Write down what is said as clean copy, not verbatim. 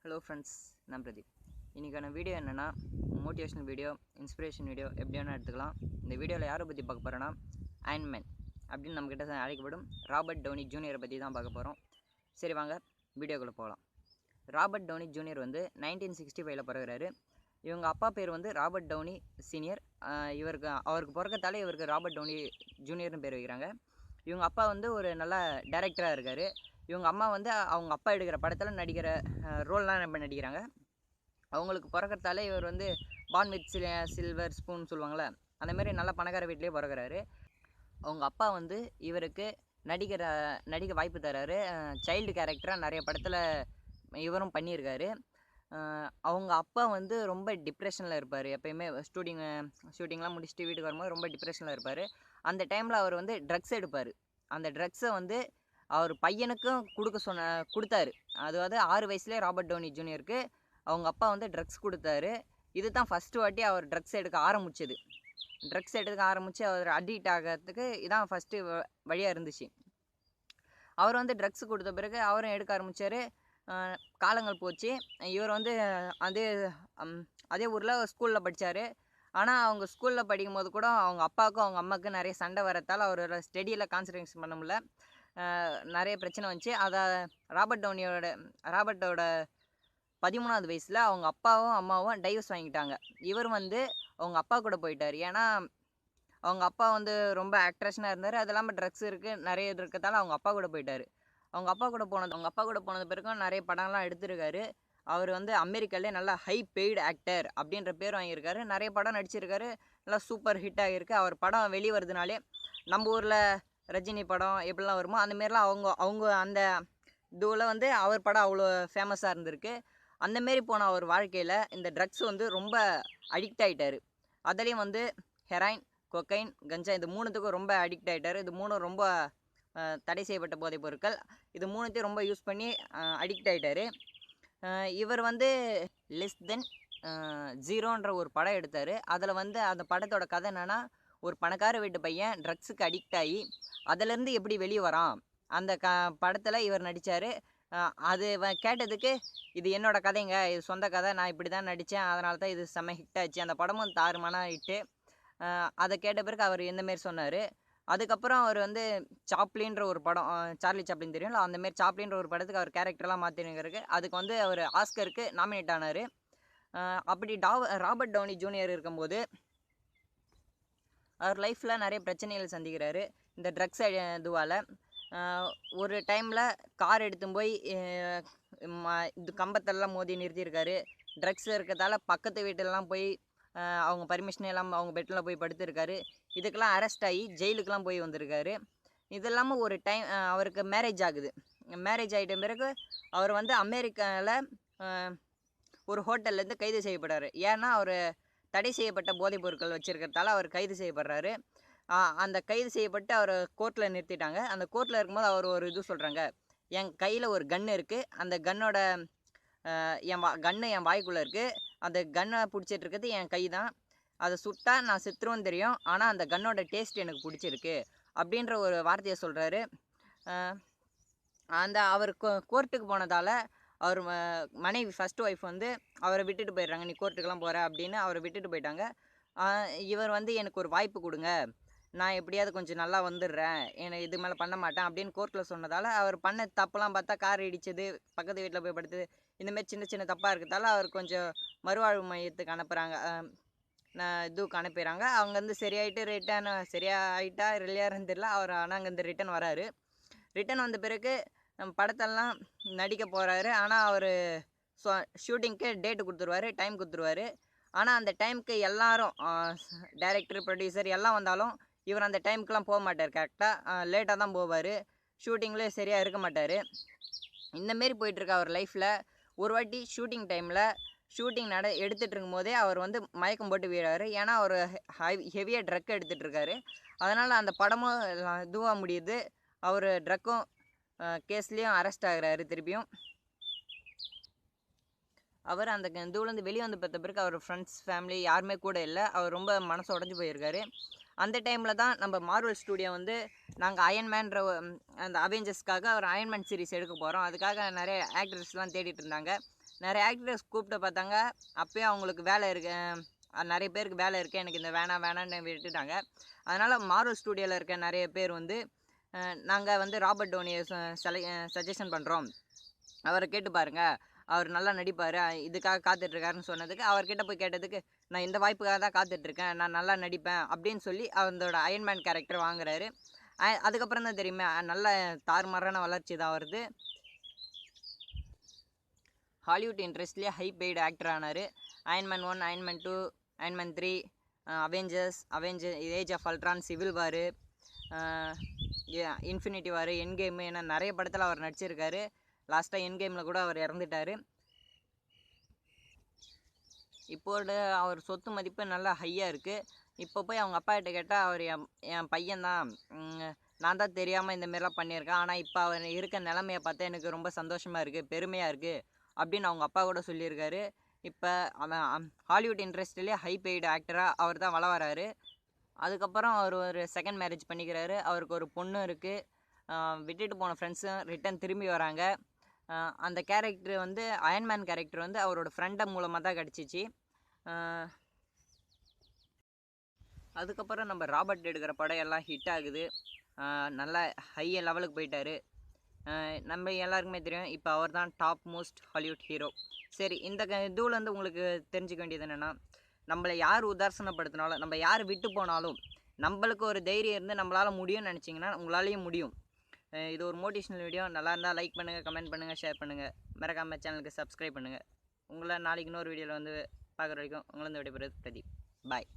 Hello friends, நான் பிரதீப். இன்றைக்கான video என்னென்னா, மோட்டிவேஷனல் வீடியோ, இன்ஸ்பிரேஷன் வீடியோ எப்படி வேணால் எடுத்துக்கலாம். இந்த வீடியோவில் யாரை பற்றி பார்க்க போகிறோன்னா, அயன்மேன் அப்படின்னு நம்மக்கிட்ட அழைக்கப்படும் ராபர்ட் டவுனி ஜூனியரை பற்றி தான் பார்க்க போகிறோம். சரி வாங்க வீடியோக்குள்ளே போகலாம். ராபர்ட் டவுனி ஜூனியர் வந்து 1965 பிறகுறாரு. இவங்க அப்பா பேர் வந்து ராபர்ட் டவுனி சீனியர். அவருக்கு பிறக்கத்தாலே இவருக்கு ராபர்ட் டவுனி ஜூனியர்னு பேர் வைக்கிறாங்க. இவங்க அப்பா வந்து ஒரு நல்ல டைரக்டராக இருக்கார். இவங்க அம்மா வந்து அவங்க அப்பா எடுக்கிற படத்தில் நடிக்கிற ரோல்லாம் நம்ம நடிக்கிறாங்க. அவங்களுக்கு பிறக்கிறதால இவர் வந்து பார்ன் வித் சில்வர் ஸ்பூன் சொல்லுவாங்களே, அந்தமாரி நல்ல பணக்கார வீட்லேயே பிறகுறாரு. அவங்க அப்பா வந்து இவருக்கு நடிக்க வாய்ப்பு தராரு. சைல்டு கேரக்டராக நிறைய படத்தில் இவரும் பண்ணியிருக்காரு. அவங்க அப்பா வந்து ரொம்ப டிப்ரெஷனில் இருப்பார். எப்போயுமே ஷூட்டிங்லாம் முடிச்சுட்டு வீட்டுக்கு வரும்போது ரொம்ப டிப்ரெஷனில் இருப்பார். அந்த டைமில் அவர் வந்து ட்ரக்ஸ் எடுப்பார். அந்த ட்ரக்ஸை வந்து அவர் பையனுக்கும் கொடுத்தாரு. அதாவது 6 வயசுலேயே ராபர்ட் டவுனி ஜூனியருக்கு அவங்க அப்பா வந்து ட்ரக்ஸ் கொடுத்தாரு. இது தான் ஃபஸ்ட்டு வாட்டி அவர் ட்ரக்ஸ் எடுக்க ஆரம்பித்தது. ட்ரக்ஸ் எடுக்க ஆரம்பித்து அவர் அடிக்ட் ஆகிறதுக்கு இதான் ஃபஸ்ட்டு வழியாக இருந்துச்சு. அவர் வந்து ட்ரக்ஸ் கொடுத்த பிறகு அவரும் எடுக்க ஆரம்பித்தார். காலங்கள் போச்சு. இவர் வந்து அதே ஊரில் ஸ்கூலில் படித்தார். ஆனால் அவங்க ஸ்கூலில் படிக்கும்போது கூட அவங்க அப்பாவுக்கும் அவங்க அம்மாவுக்கும் நிறைய சண்டை வரத்தால் அவரோட ஸ்டடியில் கான்சன்ட்ரேஷன் பண்ண முடியல. நிறைய பிரச்சனை வந்துச்சு. அதை ராபர்ட்டோட 13வது வயசில் அவங்க அப்பாவும் அம்மாவும் டைவர்ஸ் வாங்கிட்டாங்க. இவர் வந்து அவங்க அப்பா கூட போயிட்டார். ஏன்னா அவங்க அப்பா வந்து ரொம்ப ஆக்ட்ரஷனாக இருந்தார். அது இல்லாமல் ட்ரக்ஸ் நிறைய இருக்கிறதால அவங்க அப்பா கூட போயிட்டார். அவங்க அப்பா கூட போனது பிறகும் நிறைய படம்லாம் எடுத்திருக்காரு. அவர் வந்து அமெரிக்காலே நல்லா ஹை பெய்டு ஆக்டர் அப்படின்ற பேர் வாங்கியிருக்காரு. நிறைய படம் நடிச்சிருக்காரு. நல்லா சூப்பர் ஹிட் ஆகியிருக்கு. அவர் படம் வெளியே வருதுனாலே நம்ம ஊரில் ரஜினி படம் எப்படிலாம் வருமோ அந்தமாரிலாம் அவங்க அந்த இதுவில் வந்து அவர் படம் அவ்வளோ ஃபேமஸாக இருந்திருக்கு. அந்தமாரி போன அவர் வாழ்க்கையில் இந்த ட்ரக்ஸ் வந்து ரொம்ப அடிக்ட் ஆகிட்டார். அதுலேயும் வந்து ஹெராயின், கொக்கைன், கஞ்சா இது 3த்துக்கும் ரொம்ப அடிக்ட் ஆகிட்டார். இது 3 ரொம்ப தடை செய்யப்பட்ட போதைப் பொருட்கள். இது 3த்தையும் ரொம்ப யூஸ் பண்ணி அடிக்ட் ஆகிட்டார். இவர் வந்து லெஸ் தென் ஜீரோன்ற ஒரு படம் எடுத்தார். அதில் வந்து அந்த படத்தோட கதை என்னென்னா, ஒரு பணக்கார வீட்டு பையன் ட்ரக்ஸுக்கு அடிக்ட் ஆகி அதிலேருந்து எப்படி வெளியே வரான் அந்த படத்தில் இவர் நடித்தார். அது கேட்டதுக்கு இது என்னோட கதைங்க, இது சொந்த கதை, நான் இப்படி தான் நடித்தேன், அதனால தான் இது செம்ம ஹிட் ஆச்சு. அந்த படமும் தாறுமான ஹிட்டு. அதை கேட்ட பிறகு அவர் எந்தமாரி சொன்னார். அதுக்கப்புறம் அவர் வந்து சாப்ளின்ற ஒரு படம், சார்லி சாப்ளின் தெரியும்ல, அந்தமாரி சாப்ளின்ற ஒரு படத்துக்கு அவர் கேரக்டர்லாம் மாற்றினுங்கிறதுக்கு அதுக்கு வந்து அவர் ஆஸ்கருக்கு நாமினேட் ஆனார். அப்படி ராபர்ட் டவுனி ஜூனியர் இருக்கும்போது அவர் லைஃப்பில் நிறைய பிரச்சனைகள் சந்திக்கிறாரு இந்த ட்ரக்ஸ் இதுவால். ஒரு டைமில் கார் எடுத்துன்னு போய் இது கம்பத்தெல்லாம் மோதி நிறுத்தியிருக்காரு. ட்ரக்ஸ் இருக்கிறதால பக்கத்து வீட்டிலலாம் போய் அவங்க பர்மிஷன் எல்லாம் அவங்க பெட்டில் போய் படுத்திருக்காரு. இதுக்கெல்லாம் அரெஸ்ட் ஆகி ஜெயிலுக்கெலாம் போய் வந்திருக்காரு. இது இல்லாமல் ஒரு டைம் அவருக்கு மேரேஜ் ஆகுது. மேரேஜ் ஆகிட்ட பிறகு அவர் வந்து அமெரிக்காவில் ஒரு ஹோட்டல்லேருந்து கைது செய்யப்படுறாரு. ஏன்னா அவர் தடை செய்யப்பட்ட போதைப் பொருட்கள் வச்சுருக்கிறதால அவர் கைது செய்யப்படுறாரு. அந்த கைது செய்யப்பட்டு அவர் கோர்ட்டில் நிறுத்திட்டாங்க. அந்த கோர்ட்டில் இருக்கும்போது அவர் ஒரு இது சொல்கிறாங்க, என் கையில் ஒரு கன்று இருக்குது, அந்த கன்னோட கன்று என் வாய்க்குள்ளே இருக்குது, அந்த கன்னை பிடிச்சிட்டு இருக்கிறது என் கை தான், அதை சுட்டா நான் செத்துருவேன்னு தெரியும், ஆனால் அந்த கன்னோட டேஸ்ட் எனக்கு பிடிச்சிருக்கு அப்படின்ற ஒரு வார்த்தையை சொல்கிறாரு. அவர் கோர்ட்டுக்கு போனதால் அவர் மனைவி ஃபஸ்ட்டு ஒய்ஃப் வந்து அவரை விட்டுட்டு போயிடுறாங்க. நீ கோர்ட்டுக்கெலாம் போகிற அப்படின்னு அவரை விட்டுட்டு போயிட்டாங்க. இவர் வந்து எனக்கு ஒரு வாய்ப்பு கொடுங்க, நான் எப்படியாவது கொஞ்சம் நல்லா வந்துடுறேன், எனக்கு இது மேலே பண்ண மாட்டேன் அப்படின்னு கோர்ட்டில் சொன்னதால் அவர் பண்ண தப்புலாம் பார்த்தா கார் இடிச்சது, பக்கத்து வீட்டில் போய் படுத்தது, இந்தமாரி சின்ன சின்ன தப்பாக இருக்கிறதால அவர் கொஞ்சம் மறுவாழ்வு மையத்துக்கு அனுப்புகிறாங்க. இதுக்கு அனுப்பிடுறாங்க. அவங்க வந்து சரியாயிட்டா இல்லையாருன்னு தெரியல. அவர் ஆனால் அங்கேருந்து ரிட்டன் வராரு. ரிட்டன் வந்த பிறகு படத்தெல்லாம் நடிக்க போகிறாரு. ஆனால் அவர் ஷூட்டிங்க்கு டேட்டு கொடுத்துருவாரு, டைம் கொடுத்துருவாரு. ஆனால் அந்த டைமுக்கு எல்லாரும் டைரக்டர், ப்ரொடியூசர் எல்லாம் வந்தாலும் இவர் அந்த டைமுக்கெலாம் போக மாட்டார். கரெக்டாக லேட்டாக தான் போவார். ஷூட்டிங்லேயே சரியாக இருக்க மாட்டார். இந்தமாரி போயிட்டுருக்க அவர் லைஃப்பில் ஒரு வாட்டி ஷூட்டிங் டைமில் எடுத்துகிட்டு இருக்கும்போதே அவர் வந்து மயக்கம் போட்டு வீழாரு. ஏன்னா அவர் ஹெவியாக ட்ரக் எடுத்துகிட்ருக்காரு. அதனால் அந்த படமும் இதுவாக முடியுது. அவர் ட்ரக்கும் கேஸ்லேயும் அரெஸ்ட் ஆகிறாரு. திருப்பியும் அவர் அந்த இதுலேருந்து வெளியே வந்து பார்த்த பிறகு அவர் ஃப்ரெண்ட்ஸ், ஃபேமிலி யாருமே கூட இல்லை. அவர் ரொம்ப மனசு உடஞ்சி போயிருக்காரு. அந்த டைமில் தான் நம்ம மார்வல் ஸ்டூடியோ வந்து நாங்கள் அயன்மேன்ற அந்த அவெஞ்சர்ஸ்க்காக ஒரு அயன்மேன் சீரிஸ் எடுக்க போகிறோம், அதுக்காக நிறைய ஆக்டர்ஸ்லாம் தேடிட்டு இருந்தாங்க. நிறைய ஆக்டர்ஸ் கூப்பிட்டு பார்த்தாங்க. அப்போயும் அவங்களுக்கு வேலை இருக்கு, நிறைய பேருக்கு வேலை இருக்குது, எனக்கு இந்த வேணான்னு விட்டுட்டாங்க. அதனால் மார்வல் ஸ்டூடியோவில் இருக்க நிறைய பேர் வந்து நாங்கள் வந்து ராபர்ட் டோனியை சஜஷன் பண்ணுறோம், அவரை கேட்டு பாருங்கள், அவர் நல்லா நடிப்பார், இதுக்காக காத்துட்ருக்காருன்னு சொன்னதுக்கு, அவர்கிட்ட போய் கேட்டதுக்கு நான் இந்த வாய்ப்புக்காக தான் காத்துட்ருக்கேன், நான் நல்லா நடிப்பேன் அப்படின்னு சொல்லி அவரோட அயன்மேன் கேரக்டர் வாங்குறாரு. அதுக்கப்புறம் தான் தெரியுமே நல்ல தாறுமாறான வளர்ச்சி தான் வருது. ஹாலிவுட் இண்டஸ்ட்ரியிலே ஹை பெய்டு ஆக்டர் ஆனார். Iron Man 1, Iron Man 2, Iron Man 3, Avenger, age of Ultron, civil war, infinity war, Endgame, ஏன்னா நிறைய படத்தில் அவர் நடிச்சிருக்காரு. லாஸ்ட்டாக என் கேமில் கூட அவர் இறந்துட்டார். இப்போட அவர் சொத்து மதிப்பு நல்லா ஹையாக இருக்குது. இப்போ போய் அவங்க அப்பா கிட்ட கேட்டால் அவர் என் பையன்தான், நான் தான் தெரியாமல் இந்தமாரிலாம் பண்ணியிருக்கேன், ஆனால் இப்போ அவர் இருக்க நிலமையை பார்த்தா எனக்கு ரொம்ப சந்தோஷமாக இருக்குது, பெருமையாக இருக்குது அப்படின்னு அவங்க அப்பா கூட சொல்லியிருக்காரு. இப்போ அவன் ஹாலிவுட் இண்டஸ்ட்ரியிலே ஹை பெய்டு ஆக்டராக அவர் தான் வராரு. அதுக்கப்புறம் அவர் ஒரு செகண்ட் மேரேஜ் பண்ணிக்கிறாரு. அவருக்கு ஒரு பொண்ணு இருக்குது. விட்டுட்டு போன ஃப்ரெண்ட்ஸும் ரிட்டன் திரும்பி வராங்க. அந்த கேரக்டர் வந்து அயன்மேன் கேரக்டர் வந்து அவரோட ஃப்ரெண்டை மூலமாக தான் கிடச்சிச்சு. அதுக்கப்புறம் நம்ம ராபர்ட் எடுக்கிற படம் எல்லாம் ஹிட் ஆகுது, நல்லா ஹை லெவலுக்கு போயிட்டார். நம்ம எல்லாருக்குமே தெரியும் இப்போ அவர் தான் டாப் மோஸ்ட் ஹாலிவுட் ஹீரோ. சரி, இந்த இதுவில் வந்து உங்களுக்கு தெரிஞ்சுக்க வேண்டியது என்னென்னா, நம்மளை யார் உதாசனப்படுத்தினாலும், நம்ம யார் விட்டு போனாலும் நம்மளுக்கு ஒரு தைரியம் இருந்து நம்மளால் முடியும்னு நினச்சிங்கன்னா உங்களாலேயும் முடியும். இது ஒரு மோட்டிவேஷனல் வீடியோ. நல்லா இருந்தால் லைக் பண்ணுங்கள், கமெண்ட் பண்ணுங்கள், ஷேர் பண்ணுங்கள், மறக்காமல் சேனலுக்கு சப்ஸ்கிரைப் பண்ணுங்கள். உங்களை நாளைக்கு இன்னொரு வீடியோவில் வந்து பார்க்குற வரைக்கும் உங்களை விடைபெறுவது பிரதீப். பாய்.